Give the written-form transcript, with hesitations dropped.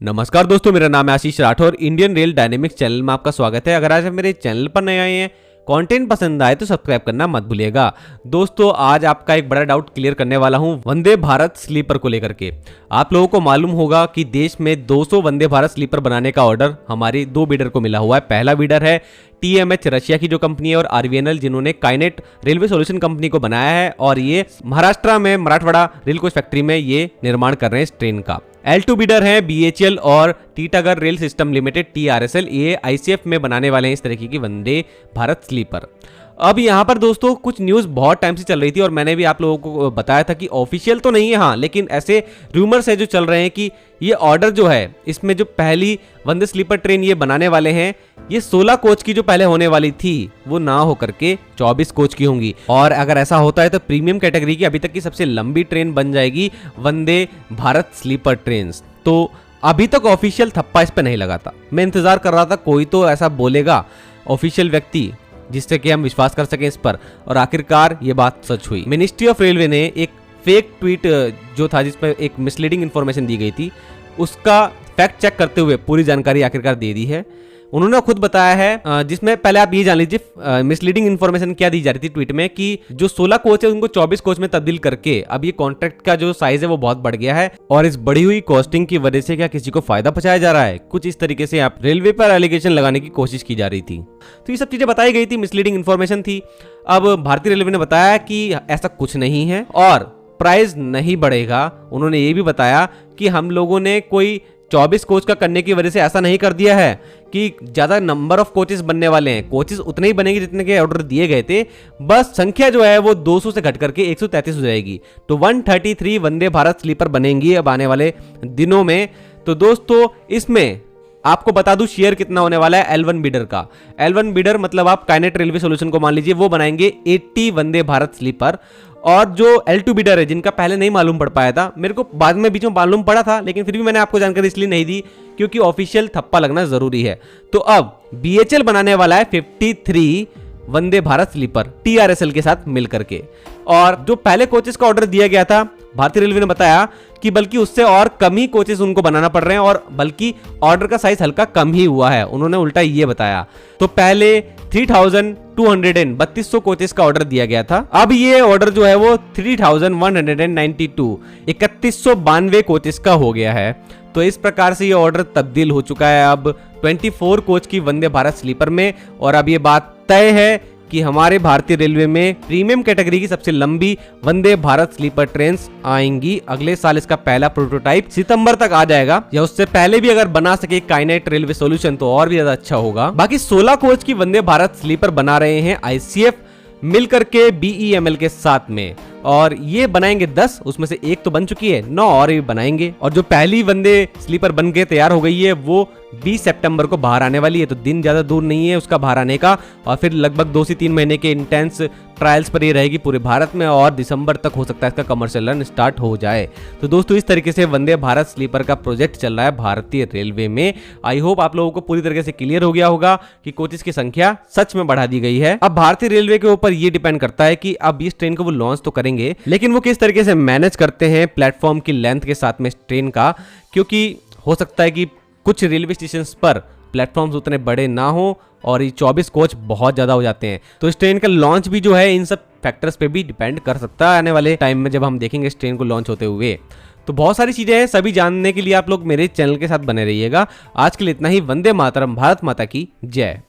नमस्कार दोस्तों, मेरा नाम है Ashish Rathore. Indian rail dynamics channel में आपका स्वागत है। अगर आज आप मेरे चैनल पर नए आए हैं, कंटेंट पसंद आए तो सब्सक्राइब करना मत भूलिएगा। दोस्तों, आज आपका एक बड़ा डाउट क्लियर करने वाला हूं वंदे भारत स्लीपर को लेकर के। आप लोगों को मालूम होगा कि देश में 200 वंदे भारत स्लीपर बनाने का ऑर्डर हमारी दो बिडर को मिला हुआ है। पहला बिडर है TMH रशिया की जो कंपनी है और RVNL जिन्होंने काइनेट रेलवे सॉल्यूशन कंपनी को बनाया है, और ये महाराष्ट्र में मराठवाड़ा रेल कोच फैक्ट्री में ये निर्माण कर रहे हैं इस ट्रेन का। L2 बिडर है BHEL और Titagarh rail system limited TRSL। ये ICF में बनाने वाले हैं इस तरीके की वंदे भारत स्लीपर। अब यहाँ पर दोस्तों कुछ न्यूज़ बहुत टाइम से चल रही थी और मैंने भी आप लोगों को बताया था कि ऑफिशियल तो नहीं है, हाँ, लेकिन ऐसे रूमर्स है जो चल रहे हैं कि ये ऑर्डर जो है, इसमें जो पहली वंदे स्लीपर ट्रेन ये बनाने वाले हैं, ये 16 कोच की जो पहले होने वाली थी वो ना हो करके 24 कोच की होंगी। और अगर ऐसा होता है तो प्रीमियम कैटेगरी की अभी तक की सबसे लंबी ट्रेन बन जाएगी वंदे भारत स्लीपर ट्रेन। तो अभी तक ऑफिशियल थप्पा इस पर नहीं लगा था। मैं इंतजार कर रहा था कोई तो ऐसा बोलेगा ऑफिशियल व्यक्ति जिससे कि हम विश्वास कर सकें इस पर, और आखिरकार ये बात सच हुई। मिनिस्ट्री ऑफ रेलवे ने एक फेक ट्वीट जो था जिसमें एक मिसलीडिंग इन्फॉर्मेशन दी गई थी, उसका फैक्ट चेक करते हुए पूरी जानकारी आखिरकार दे दी है। उन्होंने खुद बताया है, जिसमें पहले आप ये जान लीजिए मिसलीडिंग इन्फॉर्मेशन क्या दी जा रही थी ट्वीट में, कि जो 16 कोच है उनको 24 कोच में तब्दील करके अब ये कॉन्ट्रैक्ट का जो साइज है वो बहुत बढ़ गया है, और इस बढ़ी हुई कॉस्टिंग की वजह से क्या किसी को फायदा पहुंचाया जा रहा है, कुछ इस तरीके से आप रेलवे पर एलिगेशन लगाने की कोशिश की जा रही थी। तो ये सब चीजें बताई गई थी, मिसलीडिंग इन्फॉर्मेशन थी। अब भारतीय रेलवे ने बताया कि ऐसा कुछ नहीं है और प्राइस नहीं बढ़ेगा। उन्होंने ये भी बताया कि हम लोगों ने कोई 24 कोच का करने की वजह से ऐसा नहीं कर दिया है कि ज्यादा नंबर ऑफ कोचेस बनने वाले हैं। कोचेस उतने ही बनेंगे जितने के ऑर्डर दिए गए थे, बस संख्या जो है वो 200 से घट करके 133 हो जाएगी। तो 133 वंदे भारत स्लीपर बनेंगी अब आने वाले दिनों में। तो दोस्तों, इसमें आपको बता दूं शेयर कितना होने वाला है L1 बिडर का। L1 बिडर मतलब आप काइनेट रेलवे सॉल्यूशन को मान लीजिए, वो बनाएंगे 80 वंदे भारत स्लीपर। और जो L2 बिडर है, जिनका पहले नहीं मालूम पड़ पाया था, मेरे को बाद में बीच में मालूम पड़ा था, लेकिन फिर भी मैंने आपको जानकारी इसलिए नहीं दी क्योंकि ऑफिशियल थप्पा लगना जरूरी है। तो अब BHEL बनाने वाला है 53 वंदे भारत स्लीपर TRSL के साथ मिलकर के। और जो पहले कोचेस का ऑर्डर दिया गया था, भारतीय रेलवे ने बताया कि बल्कि उससे और कम ही कोचेस उनको बनाना पड़ रहे हैं, और बल्कि ऑर्डर का साइज हल्का कम ही हुआ है। उन्होंने उल्टा ये बताया। तो पहले 3200 कोचेस का ऑर्डर दिया गया था, अब ये ऑर्डर जो है वो 3192 3192 कोचेस का हो गया है। तो इस प्रकार से ये ऑर्डर तब्दील हो चुका है अब 24 कोच की वंदे भारत स्लीपर में। और अब ये बात तय है कि हमारे भारतीय रेलवे में प्रीमियम कैटेगरी की सबसे लंबी वंदे भारत स्लीपर ट्रेन आएंगी। अगले साल इसका पहला प्रोटोटाइप सितंबर तक आ जाएगा, या उससे पहले भी अगर बना सके काइनेट रेलवे सॉल्यूशन तो और भी ज्यादा अच्छा होगा। बाकी 16 कोच की वंदे भारत स्लीपर बना रहे हैं ICF मिलकर के BEML के साथ में, और ये बनाएंगे 10, उसमें से एक तो बन चुकी है, 9 और भी बनाएंगे। और जो पहली वंदे स्लीपर बन के तैयार हो गई है वो 20 सितंबर को बाहर आने वाली है। तो दिन ज्यादा दूर नहीं है उसका बाहर आने का, और फिर लगभग 2 से 3 महीने के इंटेंस ट्रायल्स पर ये रहेगी पूरे भारत में, और दिसंबर तक हो सकता है इसका कमर्शियल रन स्टार्ट हो जाए। तो दोस्तों, इस तरीके से वंदे भारत स्लीपर का प्रोजेक्ट चल रहा है भारतीय रेलवे में। आई होप आप लोगों को पूरी तरीके से क्लियर हो गया होगा कि कोचेस की संख्या सच में बढ़ा दी गई है। अब भारतीय रेलवे के ऊपर ये डिपेंड करता है कि अब इस ट्रेन को वो लॉन्च तो करेंगे, लेकिन वो किस तरीके से मैनेज करते हैं प्लेटफॉर्म की लेंथ के साथ में इस ट्रेन का, क्योंकि हो सकता है कि कुछ रेलवे स्टेशन पर प्लेटफॉर्म्स उतने बड़े ना हो और ये 24 कोच बहुत ज्यादा हो जाते हैं। तो इस ट्रेन का लॉन्च भी जो है इन सब फैक्टर्स पे भी डिपेंड कर सकता है आने वाले टाइम में, जब हम देखेंगे इस ट्रेन को लॉन्च होते हुए। तो बहुत सारी चीजें हैं, सभी जानने के लिए आप लोग मेरे चैनल के साथ बने रहिएगा। आज के लिए इतना ही। वंदे मातरम, भारत माता की जय।